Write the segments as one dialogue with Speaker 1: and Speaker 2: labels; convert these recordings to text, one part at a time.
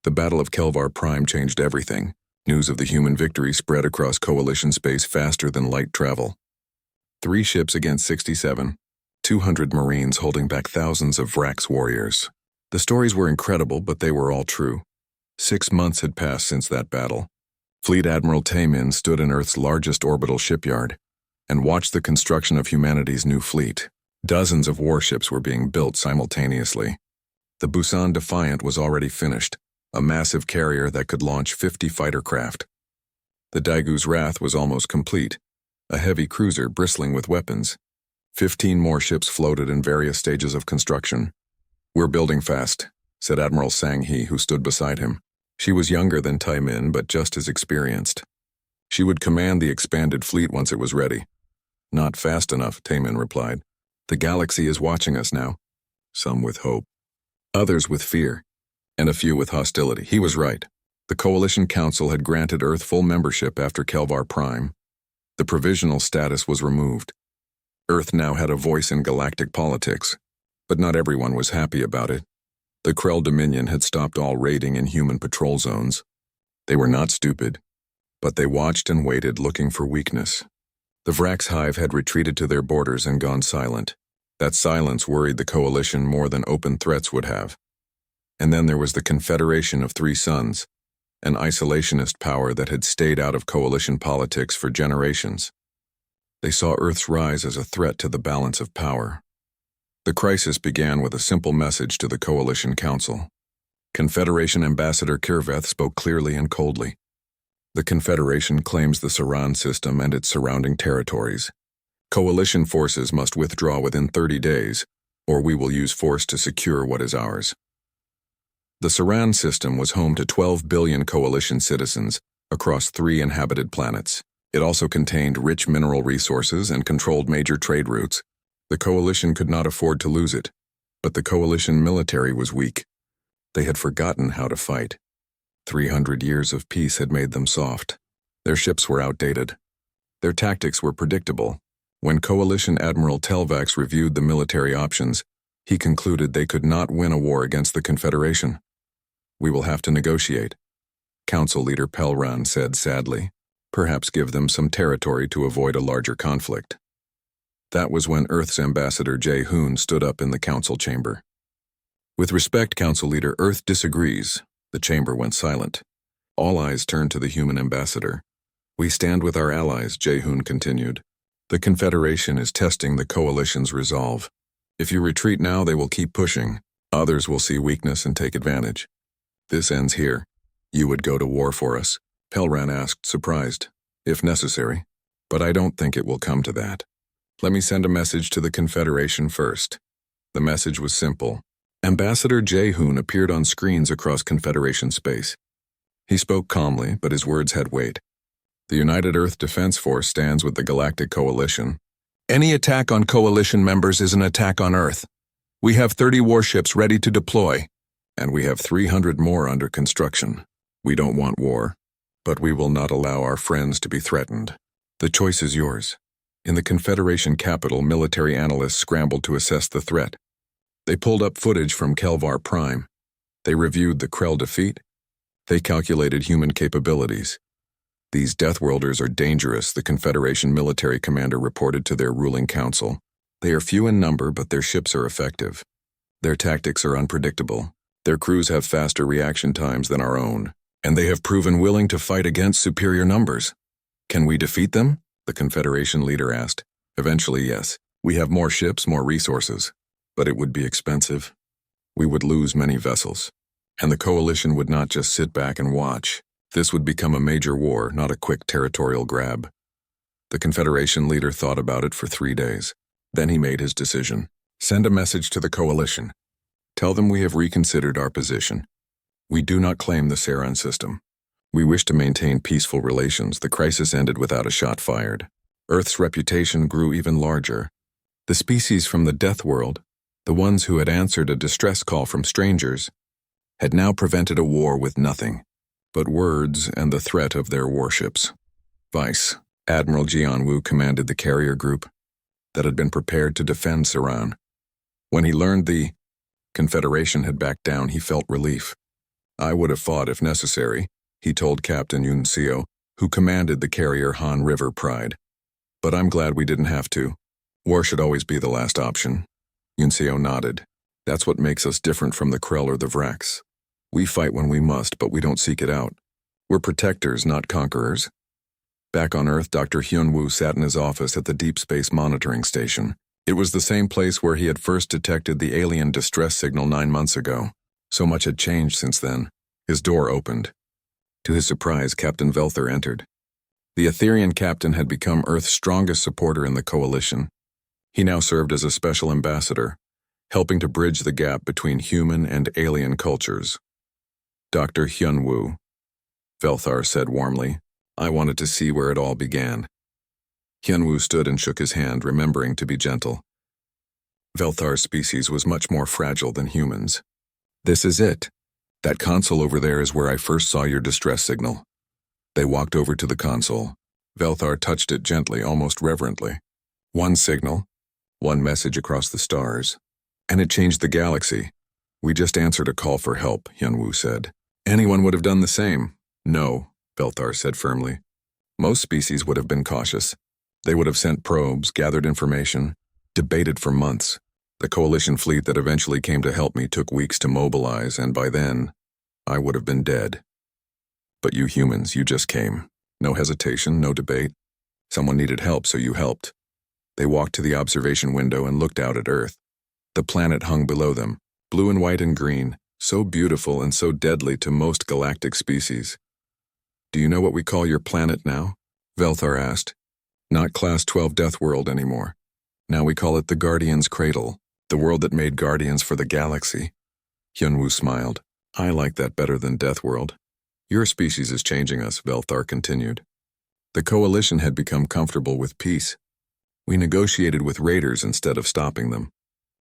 Speaker 1: The Battle of Kelvar Prime changed everything. News of the human victory spread across Coalition space faster than light travel. 3 ships against 67, 200 Marines holding back thousands of Vrax warriors. The stories were incredible, but they were all true. 6 months had passed since that battle. Fleet Admiral Taemin stood in Earth's largest orbital shipyard and watched the construction of humanity's new fleet. Dozens of warships were being built simultaneously. The Busan Defiant was already finished, a massive carrier that could launch 50 fighter craft. The Daigu's Wrath was almost complete, a heavy cruiser bristling with weapons. 15 more ships floated in various stages of construction. "We're building fast," said Admiral Sang-hee, who stood beside him. She was younger than Taemin, but just as experienced. She would command the expanded fleet once it was ready. "Not fast enough," Taemin replied. "The galaxy is watching us now." Some with hope, others with fear, and a few with hostility. He was right. The Coalition Council had granted Earth full membership after Kelvar Prime. The provisional status was removed. Earth now had a voice in galactic politics, but not everyone was happy about it. The Krell Dominion had stopped all raiding in human patrol zones. They were not stupid, but they watched and waited, looking for weakness. The Vrax Hive had retreated to their borders and gone silent. That silence worried the Coalition more than open threats would have. And then there was the Confederation of Three Suns, an isolationist power that had stayed out of Coalition politics for generations. They saw Earth's rise as a threat to the balance of power. The crisis began with a simple message to the Coalition Council. Confederation Ambassador Kirveth spoke clearly and coldly. The Confederation claims the Saran system and its surrounding territories. Coalition forces must withdraw within 30 days, or we will use force to secure what is ours. The Saran system was home to 12 billion Coalition citizens across 3 inhabited planets. It also contained rich mineral resources and controlled major trade routes. The Coalition could not afford to lose it, but the Coalition military was weak. They had forgotten how to fight. 300 years of peace had made them soft. Their ships were outdated. Their tactics were predictable. When Coalition Admiral Telvax reviewed the military options, he concluded they could not win a war against the Confederation. "We will have to negotiate," Council Leader Pelran said sadly. "Perhaps give them some territory to avoid a larger conflict." That was when Earth's Ambassador Jae-hoon stood up in the council chamber. "With respect, Council Leader, Earth disagrees." The chamber went silent. All eyes turned to the human ambassador. "We stand with our allies," Jae-hoon continued. "The Confederation is testing the Coalition's resolve. If you retreat now, they will keep pushing. Others will see weakness and take advantage. This ends here. You would go to war for us?" Pelran asked, surprised. "If necessary. But I don't think it will come to that. Let me send a message to the Confederation first." The message was simple. Ambassador Jae-hoon appeared on screens across Confederation space. He spoke calmly, but his words had weight. "The United Earth Defense Force stands with the Galactic Coalition. Any attack on Coalition members is an attack on Earth. We have 30 warships ready to deploy, and we have 300 more under construction. We don't want war, but we will not allow our friends to be threatened. The choice is yours." In the Confederation capital, military analysts scrambled to assess the threat. They pulled up footage from Kelvar Prime. They reviewed the Krell defeat. They calculated human capabilities. "These Deathworlders are dangerous," the Confederation military commander reported to their ruling council. "They are few in number, but their ships are effective. Their tactics are unpredictable. Their crews have faster reaction times than our own, and they have proven willing to fight against superior numbers. Can we defeat them?" the Confederation leader asked. "Eventually, yes. We have more ships, more resources. But it would be expensive. We would lose many vessels. And the Coalition would not just sit back and watch. This would become a major war, not a quick territorial grab." The Confederation leader thought about it for 3 days. Then he made his decision. "Send a message to the Coalition. Tell them we have reconsidered our position. We do not claim the Saran system. We wish to maintain peaceful relations." The crisis ended without a shot fired. Earth's reputation grew even larger. The species from the Death World, the ones who had answered a distress call from strangers, had now prevented a war with nothing but words and the threat of their warships. Vice Admiral Jianwu commanded the carrier group that had been prepared to defend Saran. When he learned the Confederation had backed down, he felt relief. I would have fought if necessary, he told Captain Yuncio, who commanded the carrier Han River Pride. But I'm glad we didn't have to. War should always be the last option. Yuncio nodded. That's what makes us different from the Krell or the Vrax. We fight when we must, but we don't seek it out. We're protectors, not conquerors. Back on Earth, Dr. Hyunwoo sat in his office at the Deep Space Monitoring Station. It was the same place where he had first detected the alien distress signal 9 months ago. So much had changed since then. His door opened. To his surprise, Captain Velther entered. The Etherian captain had become Earth's strongest supporter in the coalition. He now served as a special ambassador, helping to bridge the gap between human and alien cultures. Dr. Hyunwoo, Velthar said warmly. I wanted to see where it all began. Hyunwoo stood and shook his hand, remembering to be gentle. Velthar's species was much more fragile than humans. This is it. That console over there is where I first saw your distress signal. They walked over to the console. Velthar touched it gently, almost reverently. One signal, one message across the stars. And it changed the galaxy. We just answered a call for help, Hyunwoo said. Anyone would have done the same. No, Velthar said firmly. Most species would have been cautious. They would have sent probes, gathered information, debated for months. The coalition fleet that eventually came to help me took weeks to mobilize, and by then, I would have been dead. But you humans, you just came. No hesitation, no debate. Someone needed help, so you helped. They walked to the observation window and looked out at Earth. The planet hung below them, blue and white and green, so beautiful and so deadly to most galactic species. Do you know what we call your planet now? Velthar asked. Not Class 12 Deathworld anymore. Now we call it the Guardian's Cradle, the world that made guardians for the galaxy. Hyunwoo smiled. I like that better than Deathworld. Your species is changing us, Velthar continued. The coalition had become comfortable with peace. We negotiated with raiders instead of stopping them.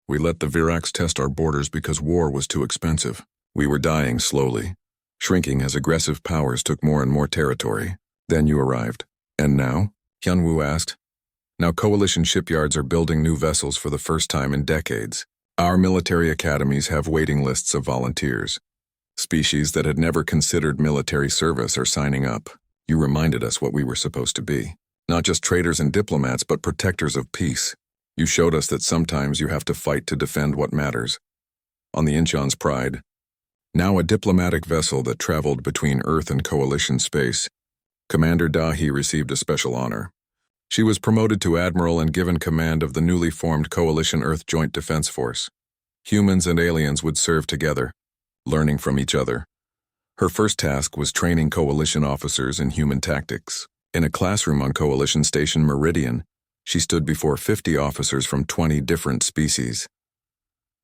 Speaker 1: We let the Virax test our borders because war was too expensive. We were dying slowly, shrinking as aggressive powers took more and more territory. Then you arrived. And now? Hyunwoo asked. Now coalition shipyards are building new vessels for the first time in decades. Our military academies have waiting lists of volunteers. Species that had never considered military service are signing up. You reminded us what we were supposed to be. Not just traders and diplomats, but protectors of peace. You showed us that sometimes you have to fight to defend what matters. On the Incheon's Pride, now a diplomatic vessel that traveled between Earth and coalition space, Commander Dahi received a special honor. She was promoted to Admiral and given command of the newly formed Coalition Earth Joint Defense Force. Humans and aliens would serve together, learning from each other. Her first task was training coalition officers in human tactics. In a classroom on Coalition Station Meridian, she stood before 50 officers from 20 different species.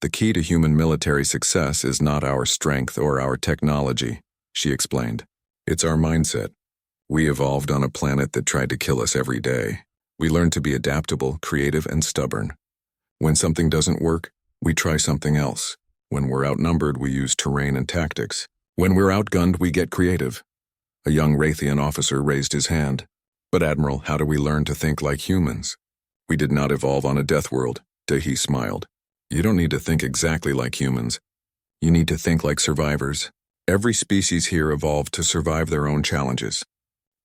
Speaker 1: The key to human military success is not our strength or our technology, she explained. It's our mindset. We evolved on a planet that tried to kill us every day. We learned to be adaptable, creative, and stubborn. When something doesn't work, we try something else. When we're outnumbered, we use terrain and tactics. When we're outgunned, we get creative. A young Raytheon officer raised his hand. But Admiral, how do we learn to think like humans? We did not evolve on a death world, Dahi smiled. You don't need to think exactly like humans. You need to think like survivors. Every species here evolved to survive their own challenges.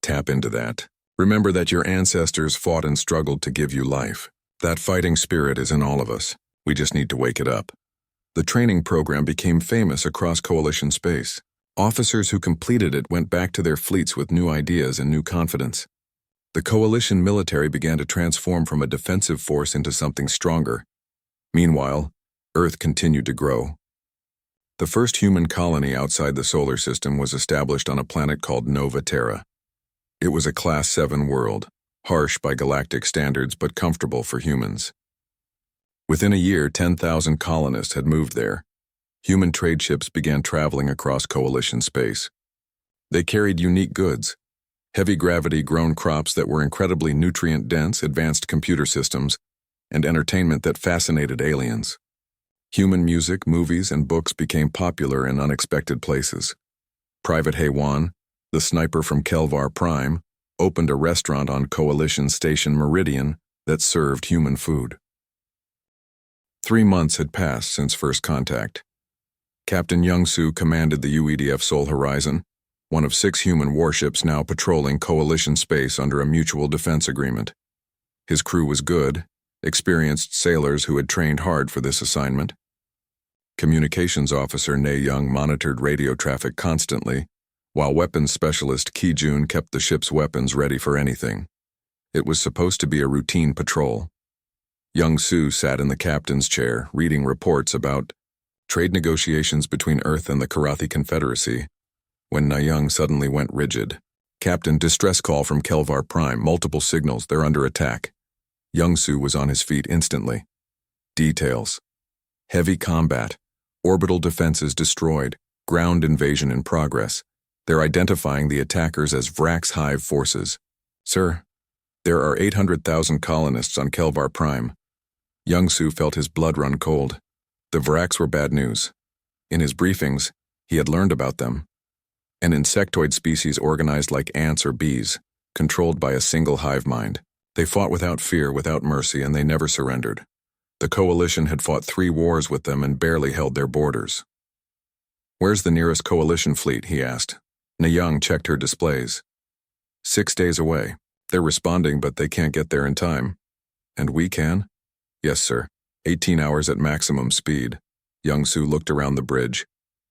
Speaker 1: Tap into that. Remember that your ancestors fought and struggled to give you life. That fighting spirit is in all of us. We just need to wake it up. The training program became famous across coalition space. Officers who completed it went back to their fleets with new ideas and new confidence. The coalition military began to transform from a defensive force into something stronger. Meanwhile, Earth continued to grow. The first human colony outside the solar system was established on a planet called Nova Terra. It was a Class 7 world, harsh by galactic standards but comfortable for humans. Within a year, 10,000 colonists had moved there. Human trade ships began traveling across coalition space. They carried unique goods, heavy gravity grown crops that were incredibly nutrient-dense, advanced computer systems, and entertainment that fascinated aliens. Human music, movies, and books became popular in unexpected places. Private Haywan, the sniper from Kelvar Prime, opened a restaurant on Coalition Station Meridian that served human food. 3 months had passed since first contact. Captain Young-Soo commanded the UEDF Sol Horizon, one of 6 human warships now patrolling coalition space under a mutual defense agreement. His crew was good, experienced sailors who had trained hard for this assignment. Communications officer Ne Young monitored radio traffic constantly, while weapons specialist Ki Jun kept the ship's weapons ready for anything. It was supposed to be a routine patrol. Young-Soo sat in the captain's chair, reading reports about trade negotiations between Earth and the Karathi Confederacy, when Na Young suddenly went rigid. Captain, distress call from Kelvar Prime, multiple signals, they're under attack. Young-Soo was on his feet instantly. Details. Heavy combat. Orbital defenses destroyed. Ground invasion in progress. They're identifying the attackers as Vrax Hive forces. Sir, there are 800,000 colonists on Kelvar Prime. Young-Soo felt his blood run cold. The Vrax were bad news. In his briefings, he had learned about them. An insectoid species organized like ants or bees, controlled by a single hive mind. They fought without fear, without mercy, and they never surrendered. The coalition had fought 3 wars with them and barely held their borders. Where's the nearest coalition fleet? He asked. Na Young checked her displays. 6 days away. They're responding, but they can't get there in time. And we can? Yes, sir. 18 hours at maximum speed. Young-Soo looked around the bridge.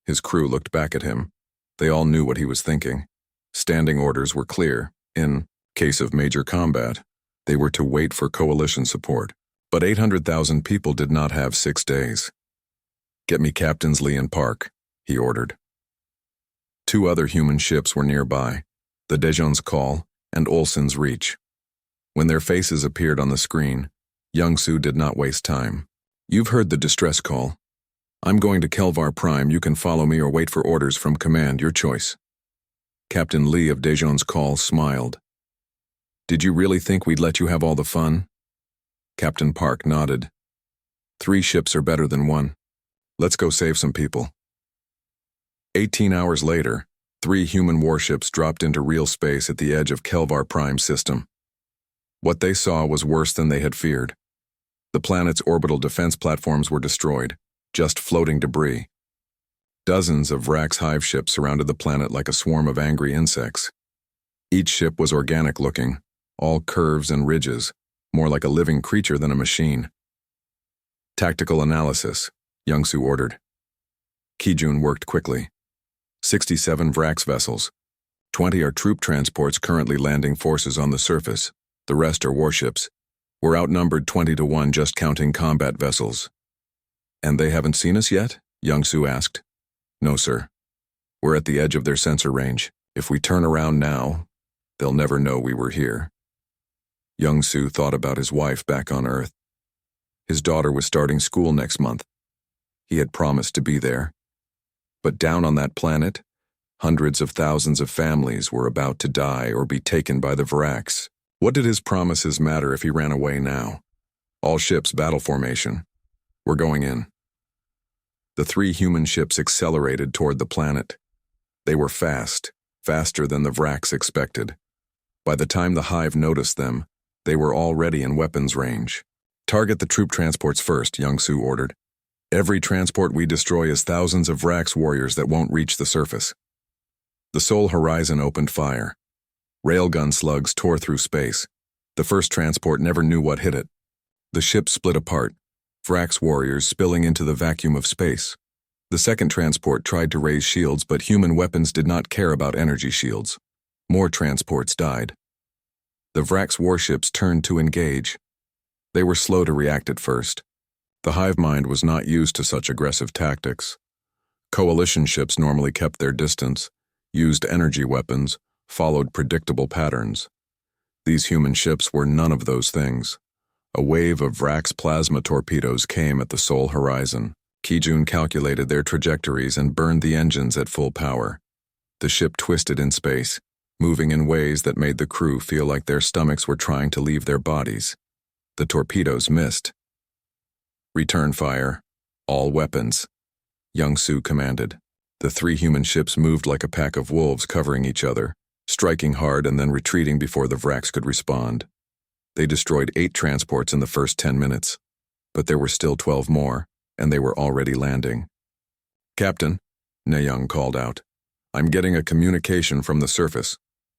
Speaker 1: His crew looked back at him. They all knew what he was thinking. Standing orders were clear. In case of major combat, they were to wait for coalition support. But 800,000 people did not have 6 days. Get me Captains Lee and Park, he ordered. 2 other human ships were nearby, the Dejon's Call and Olsen's Reach. When their faces appeared on the screen, Young-Soo did not waste time. You've heard the distress call. I'm going to Kelvar Prime. You can follow me or wait for orders from command, your choice. Captain Lee of Dejon's Call smiled. Did you really think we'd let you have all the fun? Captain Park nodded. 3 ships are better than 1. Let's go save some people. 18 hours later, 3 human warships dropped into real space at the edge of Kelvar Prime system. What they saw was worse than they had feared. The planet's orbital defense platforms were destroyed, just floating debris. Dozens of Vrax hive ships surrounded the planet like a swarm of angry insects. Each ship was organic-looking, all curves and ridges, more like a living creature than a machine. Tactical analysis, Young-Soo ordered. Ki Jun worked quickly. 67 Vrax vessels. 20 are troop transports currently landing forces on the surface. The rest are warships. We're outnumbered 20 to 1 just counting combat vessels. And they haven't seen us yet? Young-Soo asked. No, sir. We're at the edge of their sensor range. If we turn around now, they'll never know we were here. Young-Soo thought about his wife back on Earth. His daughter was starting school next month. He had promised to be there. But down on that planet, hundreds of thousands of families were about to die or be taken by the Vrax. What did his promises matter if he ran away now? All ships battle formation. We're going in. The 3 human ships accelerated toward the planet. They were fast, faster than the Vrax expected. By the time the hive noticed them, they were already in weapons range. Target the troop transports first, Young-Soo ordered. Every transport we destroy is thousands of Vrax warriors that won't reach the surface. The Sol Horizon opened fire. Railgun slugs tore through space. The first transport never knew what hit it. The ship split apart, Vrax warriors spilling into the vacuum of space. The second transport tried to raise shields, but human weapons did not care about energy shields. More transports died. The Vrax warships turned to engage. They were slow to react at first. The hive mind was not used to such aggressive tactics. Coalition ships normally kept their distance, used energy weapons, followed predictable patterns. These human ships were none of those things. A wave of Vrax plasma torpedoes came at the Sol Horizon. Ki Jun calculated their trajectories and burned the engines at full power. The ship twisted in space, moving in ways that made the crew feel like their stomachs were trying to leave their bodies. The torpedoes missed. Return fire. All weapons. Young-Soo commanded. The 3 human ships moved like a pack of wolves covering each other, striking hard and then retreating before the Vrax could respond. They destroyed 8 transports in the first 10 minutes, but there were still 12 more, and they were already landing. Captain, Neyung called out. I'm getting a communication from the surface.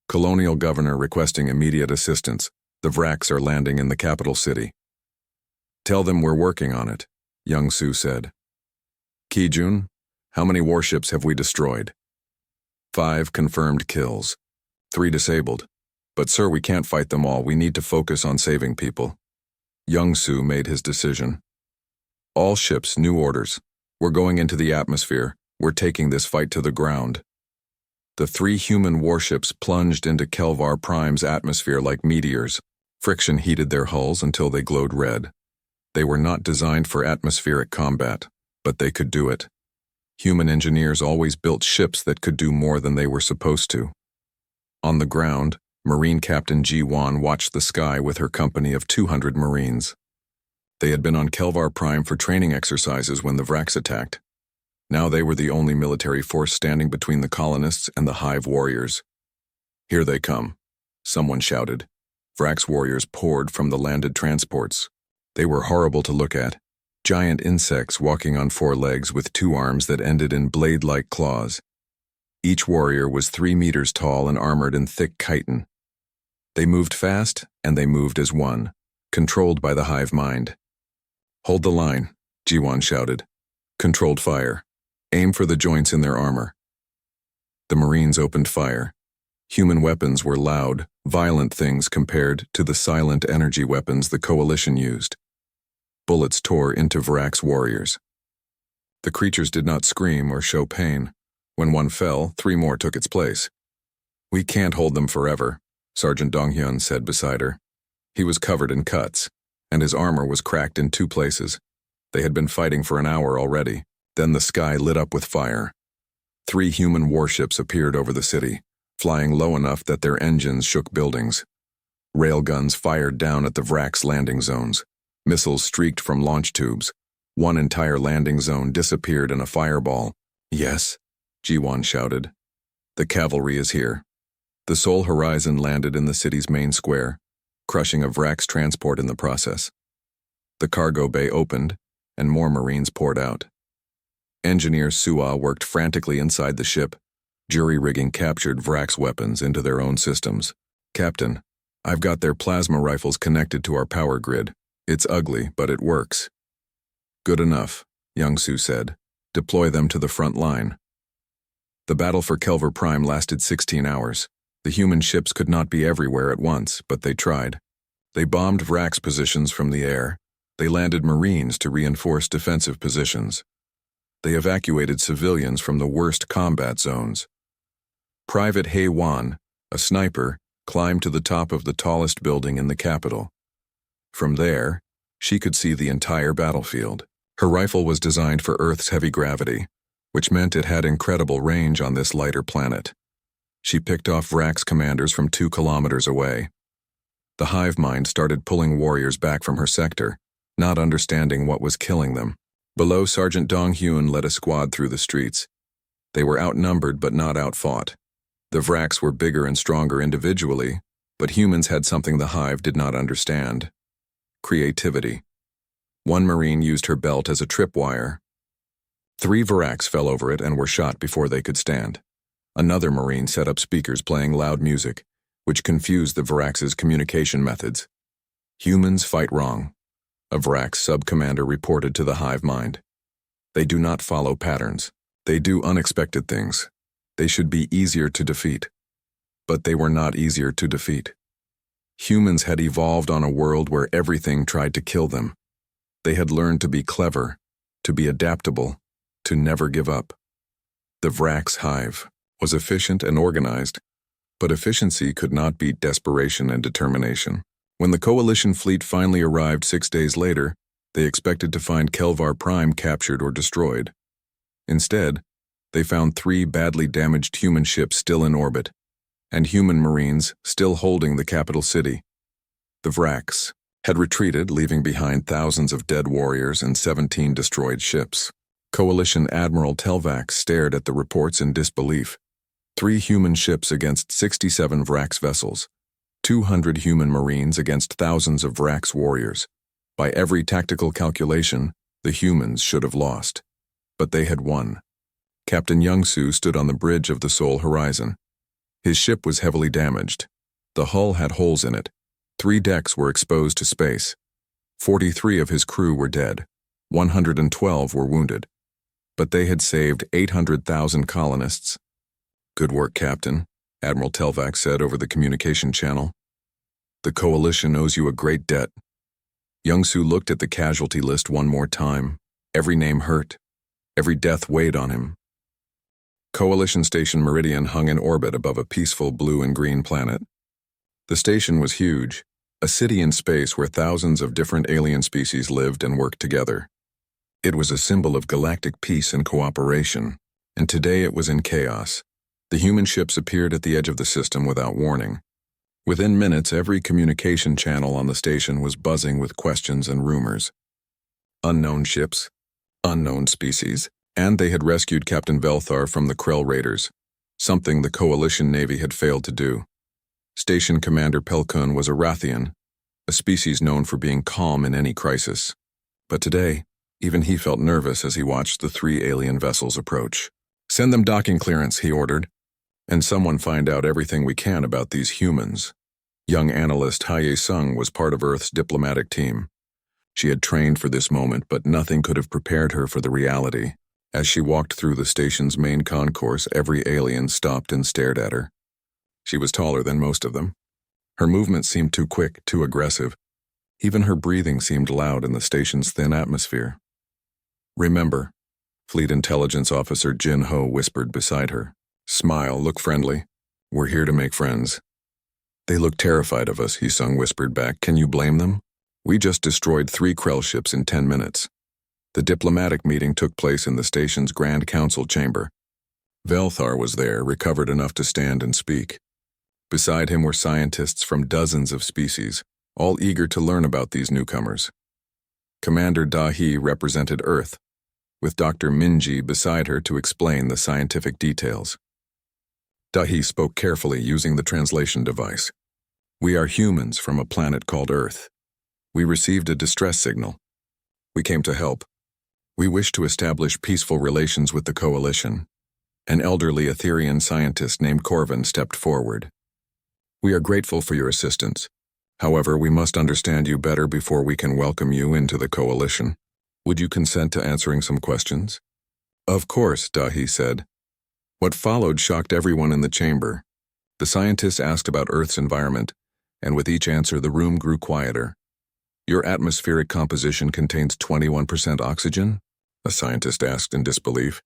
Speaker 1: Colonial Governor requesting immediate assistance. The Vraks are landing in the capital city. Tell them we're working on it, Young-Soo said. Ki-jun, how many warships have we destroyed? 5 confirmed kills. 3 disabled. But sir, we can't fight them all. We need to focus on saving people. Young-Soo made his decision. All ships, new orders. We're going into the atmosphere. We're taking this fight to the ground. The 3 human warships plunged into Kelvar Prime's atmosphere like meteors. Friction heated their hulls until they glowed red. They were not designed for atmospheric combat, but they could do it. Human engineers always built ships that could do more than they were supposed to. On the ground, Marine Captain Ji-won watched the sky with her company of 200 Marines. They had been on Kelvar Prime for training exercises when the Vraks attacked. Now they were the only military force standing between the colonists and the Hive warriors. Here they come, someone shouted. Vraks warriors poured from the landed transports. They were horrible to look at. Giant insects walking on 4 legs with 2 arms that ended in blade-like claws. Each warrior was 3 meters tall and armored in thick chitin. They moved fast, and they moved as one, controlled by the hive mind. Hold the line, Ji-won shouted. Controlled fire. Aim for the joints in their armor. The Marines opened fire. Human weapons were loud, violent things compared to the silent energy weapons the Coalition used. Bullets tore into Vraks warriors. The creatures did not scream or show pain. When one fell, 3 more took its place. We can't hold them forever, Sergeant Dong-hyun said beside her. He was covered in cuts, and his armor was cracked in 2 places. They had been fighting for an hour already. Then the sky lit up with fire. 3 human warships appeared over the city, flying low enough that their engines shook buildings. Railguns fired down at the Vraks landing zones. Missiles streaked from launch tubes. One entire landing zone disappeared in a fireball. Yes, Ji-won shouted. The cavalry is here. The Seoul Horizon landed in the city's main square, crushing a Vraks transport in the process. The cargo bay opened, and more Marines poured out. Engineer Sua worked frantically inside the ship, jury-rigging captured Vraks weapons into their own systems. Captain, I've got their plasma rifles connected to our power grid. It's ugly, but it works. Good enough, Young-Soo said. Deploy them to the front line. The battle for Kelvar Prime lasted 16 hours. The human ships could not be everywhere at once, but they tried. They bombed Vraks positions from the air. They landed Marines to reinforce defensive positions. They evacuated civilians from the worst combat zones. Private Hae-won, a sniper, climbed to the top of the tallest building in the capital. From there, she could see the entire battlefield. Her rifle was designed for Earth's heavy gravity, which meant it had incredible range on this lighter planet. She picked off Vraks commanders from 2 kilometers away. The hive mind started pulling warriors back from her sector, not understanding what was killing them. Below, Sergeant Dong-hyun led a squad through the streets. They were outnumbered but not outfought. The Vraks were bigger and stronger individually, but humans had something the hive did not understand. Creativity. One Marine used her belt as a tripwire. 3 Vraks fell over it and were shot before they could stand. Another Marine set up speakers playing loud music, which confused the Vraks' communication methods. Humans fight wrong. A Vraks sub-commander reported to the hive mind. They do not follow patterns. They do unexpected things. They should be easier to defeat. But they were not easier to defeat. Humans had evolved on a world where everything tried to kill them. They had learned to be clever, to be adaptable, to never give up. The Vraks hive was efficient and organized, but efficiency could not beat desperation and determination. When the Coalition fleet finally arrived 6 days later, they expected to find Kelvar Prime captured or destroyed. Instead, they found 3 badly damaged human ships still in orbit, and human Marines still holding the capital city. The Vraks had retreated, leaving behind thousands of dead warriors and 17 destroyed ships. Coalition Admiral Telvac stared at the reports in disbelief. 3 human ships against 67 Vraks vessels. 200 human Marines against thousands of Vraks warriors. By every tactical calculation, the humans should have lost. But they had won. Captain Young-Soo stood on the bridge of the Seoul Horizon. His ship was heavily damaged. The hull had holes in it. 3 decks were exposed to space. 43 of his crew were dead. 112 were wounded. But they had saved 800,000 colonists. "Good work, Captain," Admiral Telvac said over the communication channel. "The Coalition owes you a great debt." Young-Soo looked at the casualty list one more time. Every name hurt. Every death weighed on him. Coalition Station Meridian hung in orbit above a peaceful blue and green planet. The station was huge, a city in space where thousands of different alien species lived and worked together. It was a symbol of galactic peace and cooperation, and today it was in chaos. The human ships appeared at the edge of the system without warning. Within minutes, every communication channel on the station was buzzing with questions and rumors. Unknown ships, unknown species, and they had rescued Captain Velthar from the Krell raiders, something the Coalition Navy had failed to do. Station Commander Pelkun was a Rathian, a species known for being calm in any crisis. But today, even he felt nervous as he watched the 3 alien vessels approach. "Send them docking clearance," he ordered. "And someone find out everything we can about these humans." Young analyst Haye Sung was part of Earth's diplomatic team. She had trained for this moment, but nothing could have prepared her for the reality. As she walked through the station's main concourse, every alien stopped and stared at her. She was taller than most of them. Her movements seemed too quick, too aggressive. Even her breathing seemed loud in the station's thin atmosphere. "Remember," Fleet Intelligence Officer Jin Ho whispered beside her. "Smile, look friendly. We're here to make friends." "They look terrified of us," Hee-sung whispered back. "Can you blame them? We just destroyed 3 Krell ships in 10 minutes. The diplomatic meeting took place in the station's Grand Council chamber. Velthar was there, recovered enough to stand and speak. Beside him were scientists from dozens of species, all eager to learn about these newcomers. Commander Da-hee represented Earth, with Dr. Minji beside her to explain the scientific details. Da-hee spoke carefully using the translation device. "We are humans from a planet called Earth. We received a distress signal. We came to help. We wish to establish peaceful relations with the Coalition." An elderly Etherian scientist named Corvin stepped forward. "We are grateful for your assistance. However, we must understand you better before we can welcome you into the Coalition. Would you consent to answering some questions?" "Of course," Da-hee said. What followed shocked everyone in the chamber. The scientist asked about Earth's environment, and with each answer the room grew quieter. "Your atmospheric composition contains 21% oxygen?" a scientist asked in disbelief.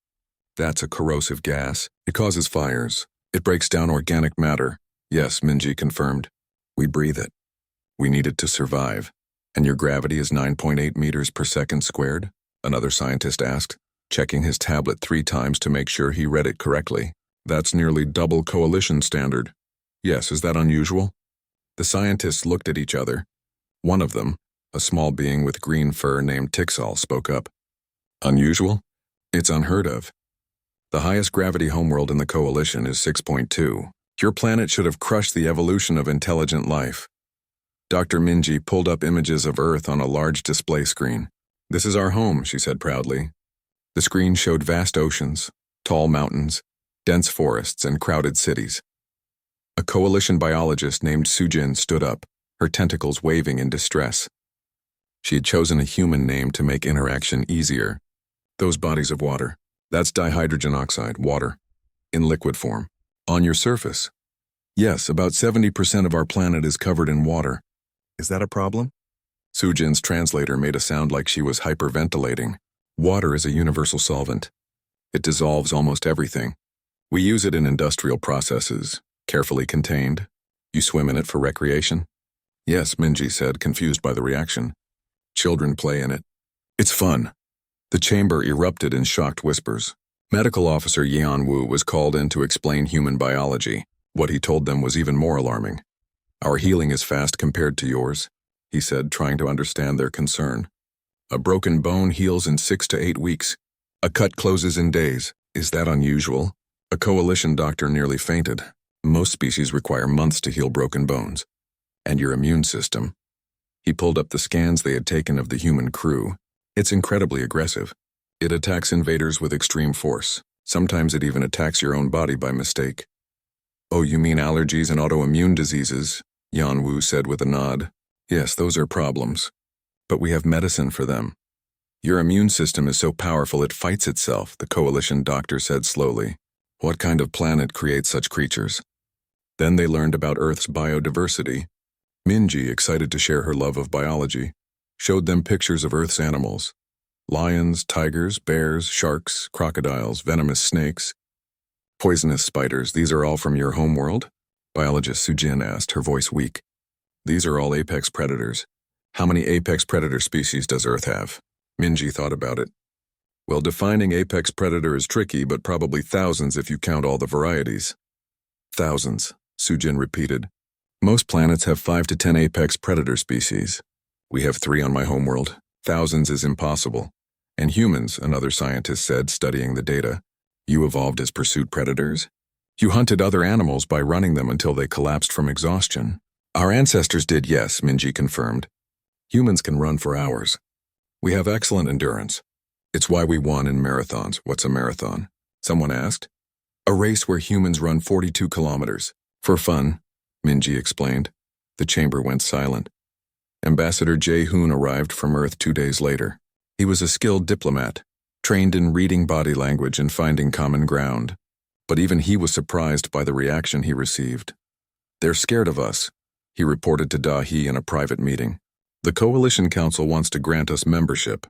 Speaker 1: "That's a corrosive gas. It causes fires. It breaks down organic matter." "Yes," Minji confirmed. "We breathe it. We need it to survive." "And your gravity is 9.8 meters per second squared?" another scientist asked, checking his tablet 3 times to make sure he read it correctly. "That's nearly double Coalition standard." "Yes, is that unusual?" The scientists looked at each other. One of them, a small being with green fur named Tixal, spoke up. "Unusual? It's unheard of. The highest gravity homeworld in the Coalition is 6.2. Your planet should have crushed the evolution of intelligent life." Dr. Minji pulled up images of Earth on a large display screen. "This is our home," she said proudly. The screen showed vast oceans, tall mountains, dense forests, and crowded cities. A Coalition biologist named Sujin stood up, her tentacles waving in distress. She had chosen a human name to make interaction easier. "Those bodies of water. That's dihydrogen oxide, water, in liquid form. On your surface." "Yes, about 70% of our planet is covered in water. Is that a problem?" Sujin's translator made a sound like she was hyperventilating. "Water is a universal solvent. It dissolves almost everything. We use it in industrial processes, carefully contained. You swim in it for recreation?" "Yes," Minji said, confused by the reaction. "Children play in it. It's fun." The chamber erupted in shocked whispers. Medical Officer Yeon Woo was called in to explain human biology. What he told them was even more alarming. "Our healing is fast compared to yours," he said, trying to understand their concern. "A broken bone heals in 6 to 8 weeks. A cut closes in days. Is that unusual?" A Coalition doctor nearly fainted. "Most species require months to heal broken bones. And your immune system." He pulled up the scans they had taken of the human crew. "It's incredibly aggressive. It attacks invaders with extreme force. Sometimes it even attacks your own body by mistake. Oh, you mean allergies and autoimmune diseases? Yan Wu said with a nod. Yes, those are problems. But we have medicine for them. Your immune system is so powerful it fights itself, the coalition doctor said slowly. What kind of planet creates such creatures? Then they learned about Earth's biodiversity. Minji, excited to share her love of biology, showed them pictures of Earth's animals. Lions, tigers, bears, sharks, crocodiles, venomous snakes, poisonous spiders. These are all from your homeworld? Biologist Sujin asked, her voice weak. These are all apex predators. How many apex predator species does Earth have? Minji thought about it. Well, defining apex predator is tricky, but probably thousands if you count all the varieties. Thousands, Sujin repeated. Most planets have 5 to 10 apex predator species. We have 3 on my homeworld. Thousands is impossible. And humans, another scientist said, studying the data. You evolved as pursuit predators? You hunted other animals by running them until they collapsed from exhaustion. Our ancestors did, yes, Minji confirmed. Humans can run for hours. We have excellent endurance. It's why we won in marathons. What's a marathon? Someone asked. A race where humans run 42 kilometers. For fun, Minji explained. The chamber went silent. Ambassador Jae-hoon arrived from Earth 2 days later. He was a skilled diplomat, trained in reading body language and finding common ground. But even he was surprised by the reaction he received. They're scared of us, he reported to Da-hee in a private meeting. The Coalition Council wants to grant us membership,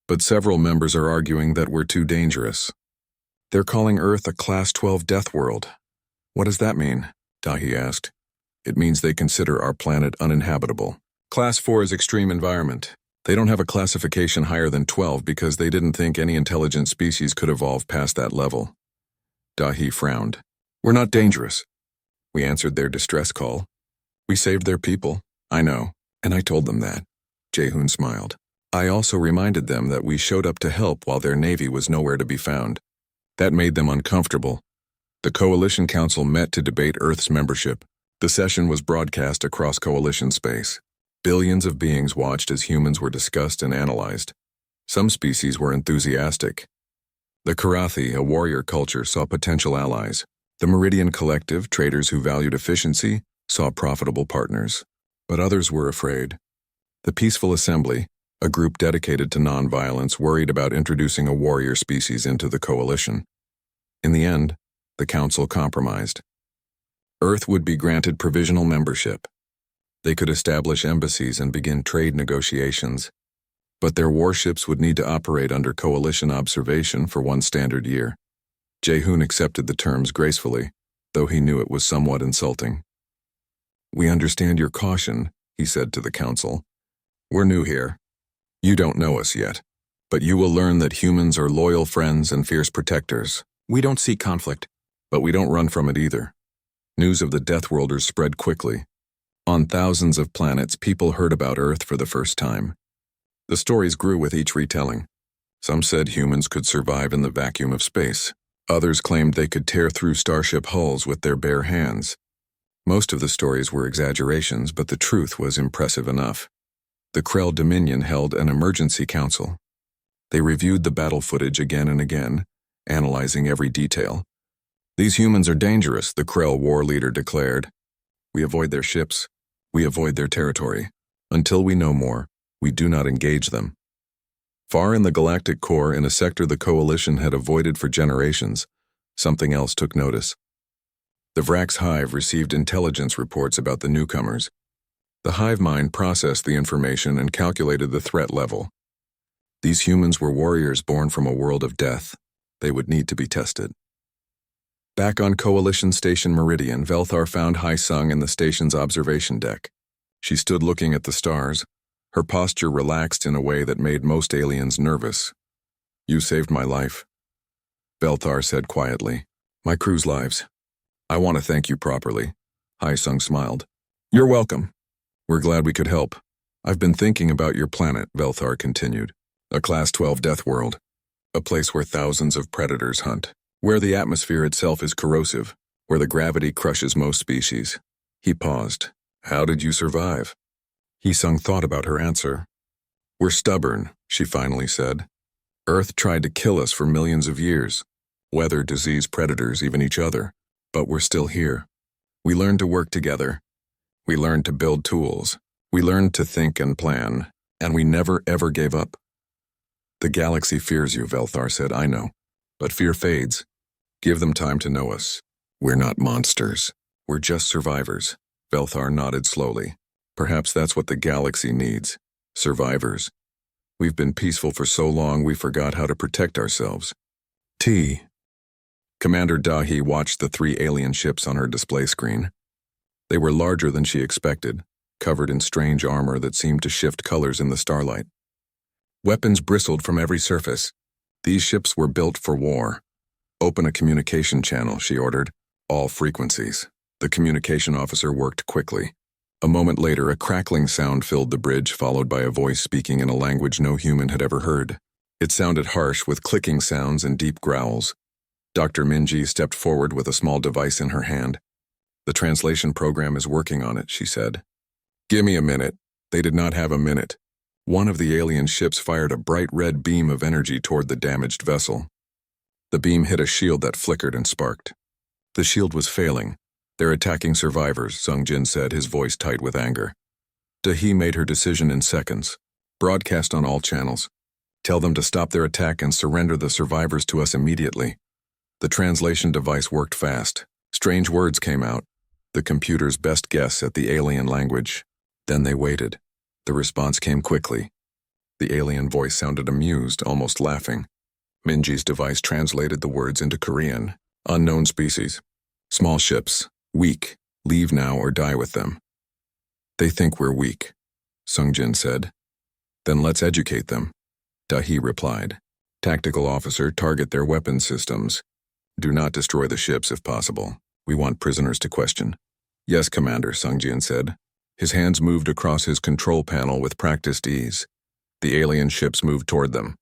Speaker 1: but several members are arguing that we're too dangerous. They're calling Earth a Class 12 death world. What does that mean? Da-hee asked. It means they consider our planet uninhabitable. Class 4 is extreme environment. They don't have a classification higher than 12 because they didn't think any intelligent species could evolve past that level. Da-hee frowned. We're not dangerous. We answered their distress call. We saved their people. I know. And I told them that. Jae-hoon smiled. I also reminded them that we showed up to help while their navy was nowhere to be found. That made them uncomfortable. The Coalition Council met to debate Earth's membership. The session was broadcast across Coalition space. Billions of beings watched as humans were discussed and analyzed. Some species were enthusiastic. The Karathi, a warrior culture, saw potential allies. The Meridian Collective, traders who valued efficiency, saw profitable partners. But others were afraid. The Peaceful Assembly, a group dedicated to nonviolence, worried about introducing a warrior species into the coalition. In the end, the council compromised. Earth would be granted provisional membership. They could establish embassies and begin trade negotiations, but their warships would need to operate under coalition observation for 1 standard year. Jae-hoon accepted the terms gracefully, though he knew it was somewhat insulting. We understand your caution, he said to the council. We're new here. You don't know us yet, but you will learn that humans are loyal friends and fierce protectors. We don't seek conflict, but we don't run from it either. News of the Deathworlders spread quickly. On thousands of planets, people heard about Earth for the first time. The stories grew with each retelling. Some said humans could survive in the vacuum of space. Others claimed they could tear through starship hulls with their bare hands. Most of the stories were exaggerations, but the truth was impressive enough. The Krell Dominion held an emergency council. They reviewed the battle footage again and again, analyzing every detail. These humans are dangerous, the Krell war leader declared. We avoid their ships. We avoid their territory. Until we know more, we do not engage them. Far in the galactic core, in a sector the Coalition had avoided for generations, something else took notice. The Vrax Hive received intelligence reports about the newcomers. The hive mind processed the information and calculated the threat level. These humans were warriors born from a world of death. They would need to be tested. Back on Coalition Station Meridian, Velthar found Hai-sung in the station's observation deck. She stood looking at the stars, her posture relaxed in a way that made most aliens nervous. You saved my life, Velthar said quietly. My crew's lives. I want to thank you properly. Hai-sung smiled. You're welcome. We're glad we could help. I've been thinking about your planet, Velthar continued. A Class 12 death world. A place where thousands of predators hunt. Where the atmosphere itself is corrosive. Where the gravity crushes most species. He paused. How did you survive? Hai-sung thought about her answer. We're stubborn, she finally said. Earth tried to kill us for millions of years. weather, disease, predators, even each other. But we're still here. We learned to work together. We learned to build tools. We learned to think and plan. And we never, ever gave up. The galaxy fears you, Velthar said. I know. But fear fades. Give them time to know us. We're not monsters. We're just survivors. Velthar nodded slowly. Perhaps that's what the galaxy needs. Survivors. We've been peaceful for so long we forgot how to protect ourselves. T. Commander Dahi watched the 3 alien ships on her display screen. They were larger than she expected, covered in strange armor that seemed to shift colors in the starlight. Weapons bristled from every surface. These ships were built for war. Open a communication channel, she ordered. All frequencies. The communication officer worked quickly. A moment later, a crackling sound filled the bridge, followed by a voice speaking in a language no human had ever heard. It sounded harsh, with clicking sounds and deep growls. Dr. Minji stepped forward with a small device in her hand. The translation program is working on it, she said. Give me a minute. They did not have a minute. One of the alien ships fired a bright red beam of energy toward the damaged vessel. The beam hit a shield that flickered and sparked. The shield was failing. They're attacking survivors, Sung Jin said, his voice tight with anger. Dahi made her decision in seconds. Broadcast on all channels. Tell them to stop their attack and surrender the survivors to us immediately. The translation device worked fast. Strange words came out. The computer's best guess at the alien language. Then they waited. The response came quickly. The alien voice sounded amused, almost laughing. Minji's device translated the words into Korean. Unknown species. Small ships. Weak. Leave now or die with them. They think we're weak, Sung Jin said. Then let's educate them. Dahi replied. Tactical officer, target their weapon systems. Do not destroy the ships if possible. We want prisoners to question. Yes, Commander, Sung Jin said. His hands moved across his control panel with practiced ease. The alien ships moved toward them.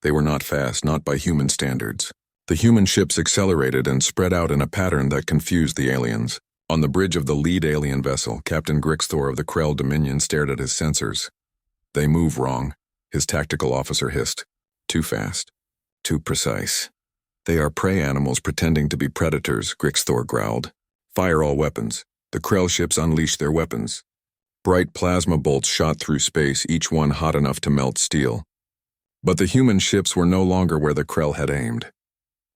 Speaker 1: They were not fast, not by human standards. The human ships accelerated and spread out in a pattern that confused the aliens. On the bridge of the lead alien vessel, Captain Grixthor of the Krell Dominion stared at his sensors. They move wrong, his tactical officer hissed. Too fast. Too precise. They are prey animals pretending to be predators, Grixthor growled. Fire all weapons. The Krell ships unleashed their weapons. Bright plasma bolts shot through space, each one hot enough to melt steel. But the human ships were no longer where the Krell had aimed.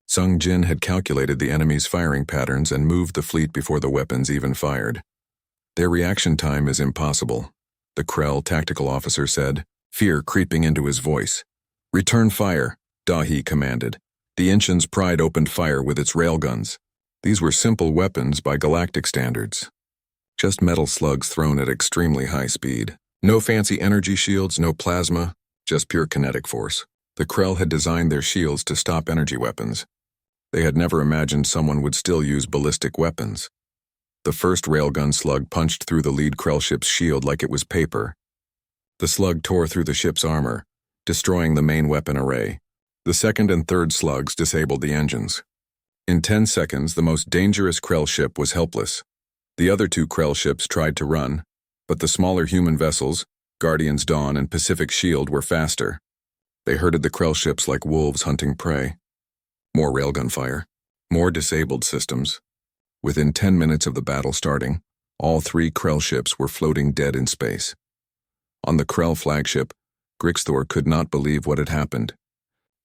Speaker 1: Sung Jin had calculated the enemy's firing patterns and moved the fleet before the weapons even fired. Their reaction time is impossible, the Krell tactical officer said, fear creeping into his voice. Return fire, Dahi commanded. The Inchin's Pride opened fire with its railguns. These were simple weapons by galactic standards. Just metal slugs thrown at extremely high speed. No fancy energy shields, no plasma, just pure kinetic force. The Krell had designed their shields to stop energy weapons. They had never imagined someone would still use ballistic weapons. The first railgun slug punched through the lead Krell ship's shield like it was paper. The slug tore through the ship's armor, destroying the main weapon array. The second and third slugs disabled the engines. In 10 seconds, the most dangerous Krell ship was helpless. The other 2 Krell ships tried to run, but the smaller human vessels, Guardian's Dawn and Pacific Shield, were faster. They herded the Krell ships like wolves hunting prey. More railgun fire. More disabled systems. Within 10 minutes of the battle starting, all 3 Krell ships were floating dead in space. On the Krell flagship, Grixthor could not believe what had happened.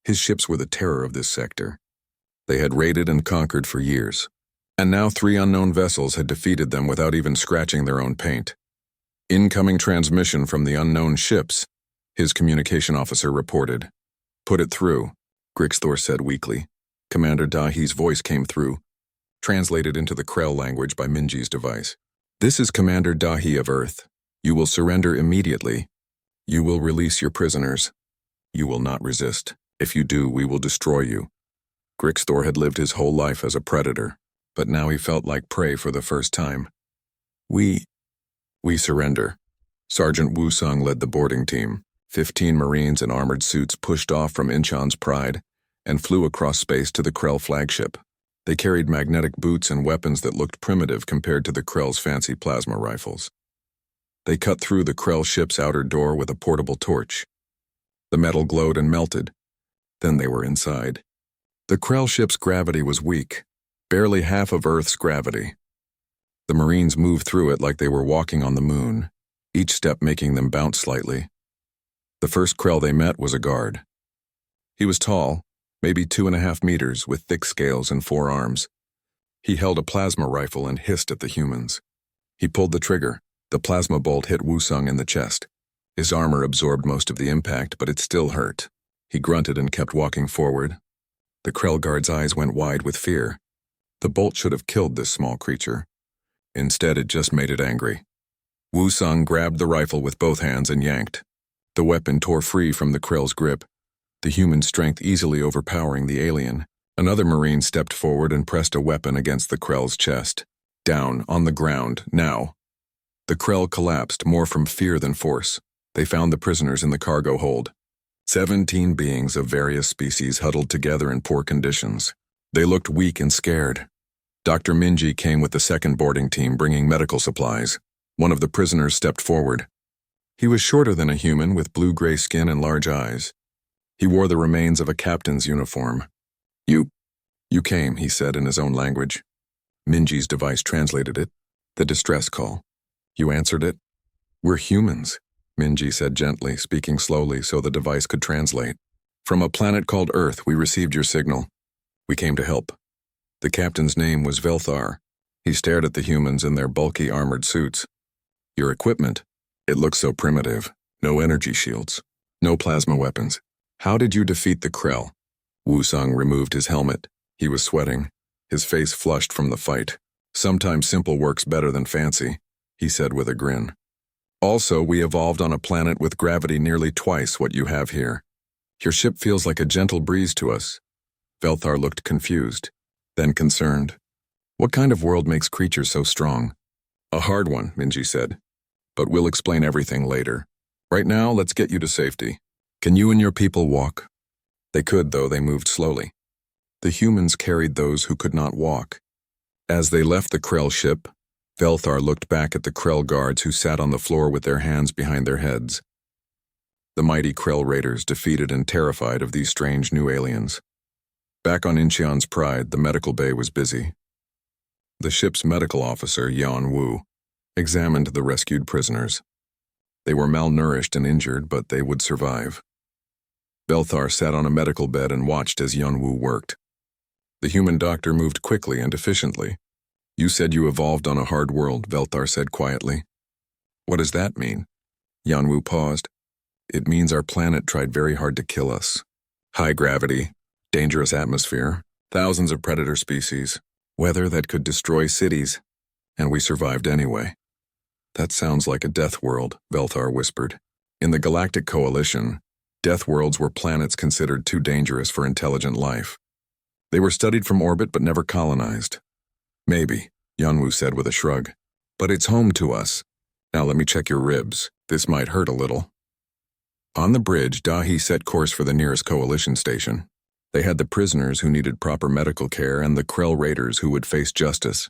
Speaker 1: His ships were the terror of this sector. They had raided and conquered for years. And now 3 unknown vessels had defeated them without even scratching their own paint. Incoming transmission from the unknown ships, his communication officer reported. Put it through, Grixthor said weakly. Commander Dahi's voice came through, translated into the Krell language by Minji's device. This is Commander Dahi of Earth. You will surrender immediately. You will release your prisoners. You will not resist. If you do, we will destroy you. Grixthor had lived his whole life as a predator, but now he felt like prey for the first time. We surrender. Sergeant Wu Sung led the boarding team. 15 Marines in armored suits pushed off from Inchan's Pride and flew across space to the Krell flagship. They carried magnetic boots and weapons that looked primitive compared to the Krell's fancy plasma rifles. They cut through the Krell ship's outer door with a portable torch. The metal glowed and melted. Then they were inside. The Krell ship's gravity was weak, barely half of Earth's gravity. The Marines moved through it like they were walking on the moon, each step making them bounce slightly. The first Krell they met was a guard. He was tall, maybe 2.5 meters, with thick scales and 4 arms. He held a plasma rifle and hissed at the humans. He pulled the trigger. The plasma bolt hit Wusong in the chest. His armor absorbed most of the impact, but it still hurt. He grunted and kept walking forward. The Krell guard's eyes went wide with fear. The bolt should have killed this small creature. Instead, it just made it angry. Wusong grabbed the rifle with both hands and yanked. The weapon tore free from the Krell's grip, the human strength easily overpowering the alien. Another Marine stepped forward and pressed a weapon against the Krell's chest. Down, on the ground, now. The Krell collapsed, more from fear than force. They found the prisoners in the cargo hold. 17 beings of various species huddled together in poor conditions. They looked weak and scared. Dr. Minji came with the second boarding team bringing medical supplies. One of the prisoners stepped forward. He was shorter than a human with blue-gray skin and large eyes. He wore the remains of a captain's uniform. You came, he said in his own language. Minji's device translated it. The distress call. You answered it? We're humans, Minji said gently, speaking slowly so the device could translate. From a planet called Earth, we received your signal. We came to help. The captain's name was Velthar. He stared at the humans in their bulky armored suits. Your equipment? It looks so primitive. No energy shields. No plasma weapons. How did you defeat the Krell? Wusong removed his helmet. He was sweating. His face flushed from the fight. Sometimes simple works better than fancy, he said with a grin. Also, we evolved on a planet with gravity nearly twice what you have here. Your ship feels like a gentle breeze to us. Velthar looked confused, then concerned. What kind of world makes creatures so strong? A hard one, Minji said. But we'll explain everything later. Right now, let's get you to safety. Can you and your people walk? They could, though they moved slowly. The humans carried those who could not walk. As they left the Krell ship, Velthar looked back at the Krell guards who sat on the floor with their hands behind their heads. The mighty Krell raiders defeated and terrified of these strange new aliens. Back on Incheon's Pride, the medical bay was busy. The ship's medical officer, Yan Wu, examined the rescued prisoners. They were malnourished and injured, but they would survive. Velthar sat on a medical bed and watched as Yan Wu worked. The human doctor moved quickly and efficiently. You said you evolved on a hard world, Velthar said quietly. What does that mean? Yan Wu paused. It means our planet tried very hard to kill us. High gravity, dangerous atmosphere, thousands of predator species, weather that could destroy cities, and we survived anyway. That sounds like a death world, Velthar whispered. In the Galactic Coalition, death worlds were planets considered too dangerous for intelligent life. They were studied from orbit but never colonized. Maybe, Yanwu said with a shrug. But it's home to us. Now let me check your ribs. This might hurt a little. On the bridge, Dahi set course for the nearest coalition station. They had the prisoners who needed proper medical care and the Krell raiders who would face justice.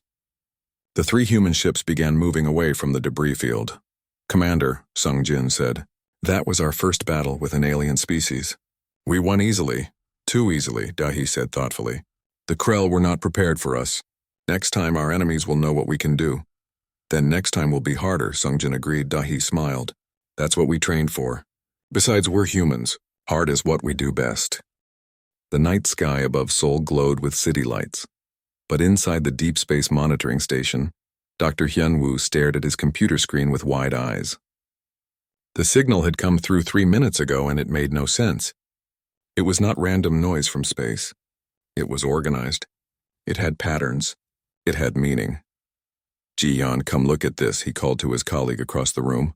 Speaker 1: The 3 human ships began moving away from the debris field. Commander, Sung Jin said, that was our first battle with an alien species. We won easily. Too easily, Dahi said thoughtfully. The Krell were not prepared for us. Next time our enemies will know what we can do. Then next time will be harder, Sungjin agreed. Dahi smiled. That's what we trained for. Besides, we're humans. Hard is what we do best. The night sky above Seoul glowed with city lights. But inside the deep space monitoring station, Dr. Hyunwoo stared at his computer screen with wide eyes. The signal had come through 3 minutes ago and it made no sense. It was not random noise from space. It was organized. It had patterns. It had meaning. Ji-yeon, come look at this, he called to his colleague across the room.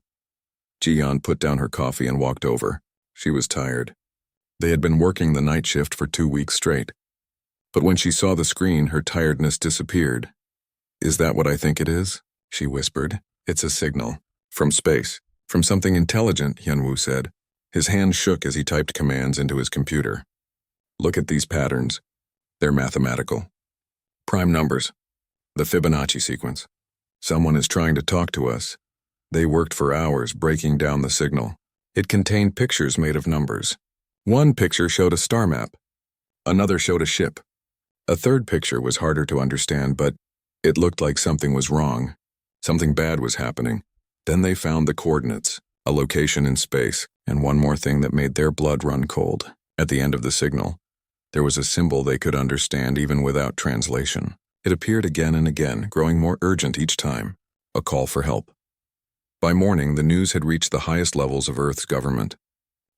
Speaker 1: Ji-yeon put down her coffee and walked over. She was tired. They had been working the night shift for 2 weeks straight. But when she saw the screen, her tiredness disappeared. Is that what I think it is? She whispered. It's a signal. From space. From something intelligent, Hyunwoo said. His hand shook as he typed commands into his computer. Look at these patterns. They're mathematical. Prime numbers. The Fibonacci sequence. Someone is trying to talk to us. They worked for hours breaking down the signal. It contained pictures made of numbers. One picture showed a star map. Another showed a ship. A third picture was harder to understand, but it looked like something was wrong. Something bad was happening. Then they found the coordinates, a location in space, and one more thing that made their blood run cold. At the end of the signal, there was a symbol they could understand even without translation. It appeared again and again, growing more urgent each time. A call for help. By morning, the news had reached the highest levels of Earth's government.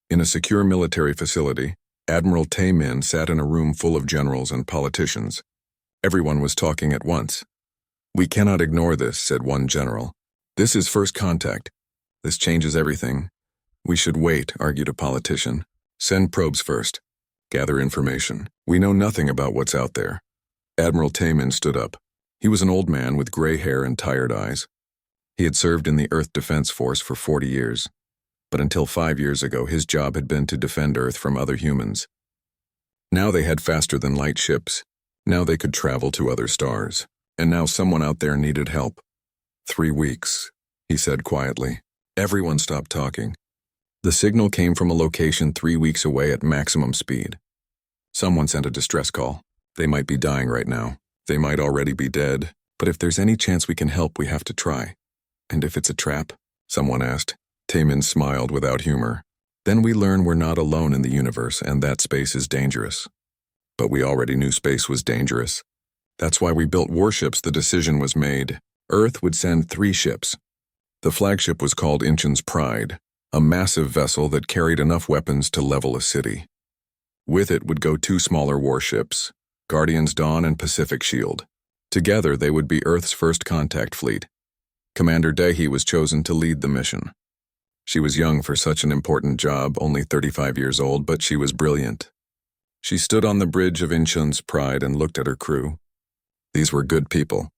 Speaker 1: In a secure military facility, Admiral Tae-min sat in a room full of generals and politicians. Everyone was talking at once. "We cannot ignore this," said one general. "This is first contact. This changes everything." "We should wait," argued a politician. "Send probes first. Gather information. We know nothing about what's out there." Admiral Tae-min stood up. He was an old man with gray hair and tired eyes. He had served in the Earth Defense Force for 40 years. But until 5 years ago, his job had been to defend Earth from other humans. Now they had faster-than-light ships. Now they could travel to other stars. And now someone out there needed help. 3 weeks, he said quietly. Everyone stopped talking. The signal came from a location 3 weeks away at maximum speed. Someone sent a distress call. They might be dying right now. They might already be dead. But if there's any chance we can help, we have to try. And if it's a trap? Someone asked. Tae-min smiled without humor. Then we learn we're not alone in the universe and that space is dangerous. But we already knew space was dangerous. That's why we built warships. The decision was made. Earth would send 3 ships. The flagship was called Incheon's Pride, a massive vessel that carried enough weapons to level a city. With it would go 2 smaller warships, Guardian's Dawn and Pacific Shield. Together they would be Earth's first contact fleet. Commander Dae was chosen to lead the mission. She was young for such an important job, only 35 years old, but she was brilliant. She stood on the bridge of Incheon's Pride and looked at her crew. These were good people.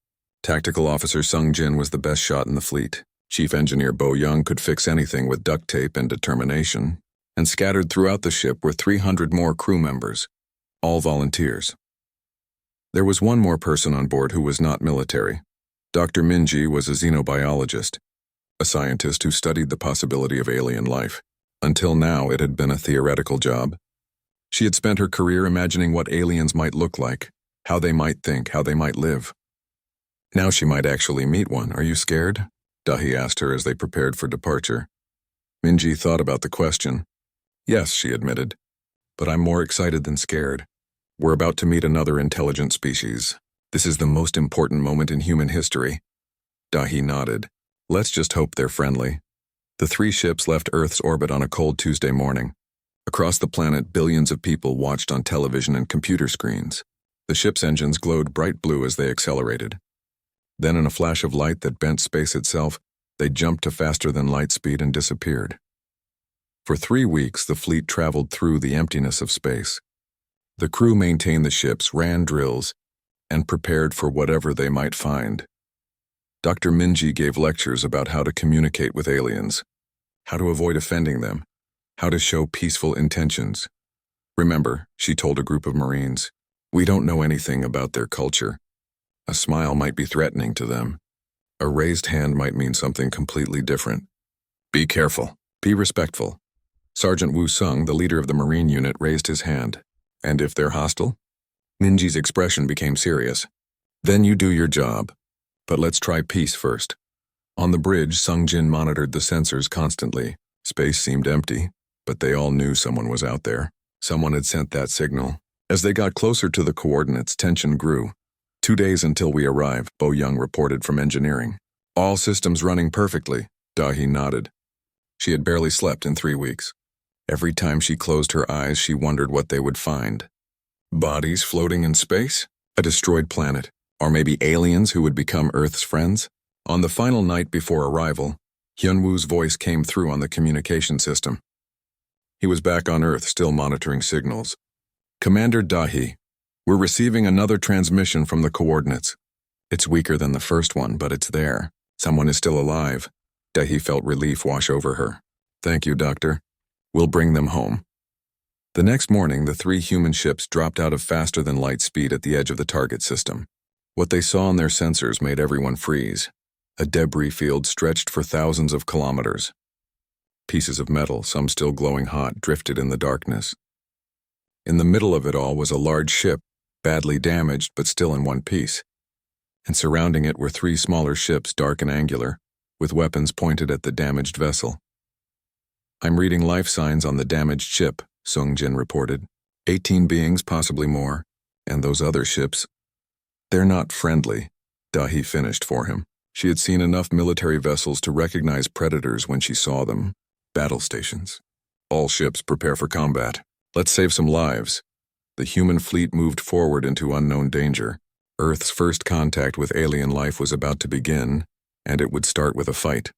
Speaker 1: Tactical Officer Sung Jin was the best shot in the fleet. Chief Engineer Bo Young could fix anything with duct tape and determination. And scattered throughout the ship were 300 more crew members, all volunteers. There was one more person on board who was not military. Dr. Minji was a xenobiologist, a scientist who studied the possibility of alien life. Until now, it had been a theoretical job. She had spent her career imagining what aliens might look like, how they might think, how they might live. Now she might actually meet one. "Are you scared?" Dahi asked her as they prepared for departure. Minji thought about the question. "Yes," she admitted, "but I'm more excited than scared. We're about to meet another intelligent species. This is the most important moment in human history." Dahi nodded. "Let's just hope they're friendly." The 3 ships left Earth's orbit on a cold Tuesday morning. Across the planet, billions of people watched on television and computer screens. The ship's engines glowed bright blue as they accelerated. Then, in a flash of light that bent space itself, they jumped to faster-than-light speed and disappeared. For 3 weeks, the fleet traveled through the emptiness of space. The crew maintained the ships, ran drills, and prepared for whatever they might find. Dr. Minji gave lectures about how to communicate with aliens, how to avoid offending them, how to show peaceful intentions. "Remember," she told a group of Marines, "we don't know anything about their culture. A smile might be threatening to them. A raised hand might mean something completely different. Be careful. Be respectful." Sergeant Woo Sung, the leader of the Marine unit, raised his hand. "And if they're hostile?" Minji's expression became serious. "Then you do your job. But let's try peace first." On the bridge, Sung Jin monitored the sensors constantly. Space seemed empty, but they all knew someone was out there. Someone had sent that signal. As they got closer to the coordinates, tension grew. 2 days until we arrive," Bo Young reported from engineering. "All systems running perfectly," Dahi nodded. She had barely slept in 3 weeks. Every time she closed her eyes, she wondered what they would find. Bodies floating in space? A destroyed planet? Or maybe aliens who would become Earth's friends? On the final night before arrival, Hyunwoo's voice came through on the communication system. He was back on Earth, still monitoring signals. "Commander Dahi, we're receiving another transmission from the coordinates. It's weaker than the first one, but it's there. Someone is still alive." Dahi felt relief wash over her. "Thank you, Doctor. We'll bring them home." The next morning, the 3 human ships dropped out of faster-than-light speed at the edge of the target system. What they saw on their sensors made everyone freeze. A debris field stretched for thousands of kilometers. Pieces of metal, some still glowing hot, drifted in the darkness. In the middle of it all was a large ship, badly damaged but still in one piece. And surrounding it were 3 smaller ships, dark and angular, with weapons pointed at the damaged vessel. "I'm reading life signs on the damaged ship," Sung Jin reported. 18 beings, possibly more. And those other ships, they're not friendly, Dahi finished for him. She had seen enough military vessels to recognize predators when she saw them. Battle stations. "All ships prepare for combat. Let's save some lives." The human fleet moved forward into unknown danger. Earth's first contact with alien life was about to begin, and it would start with a fight.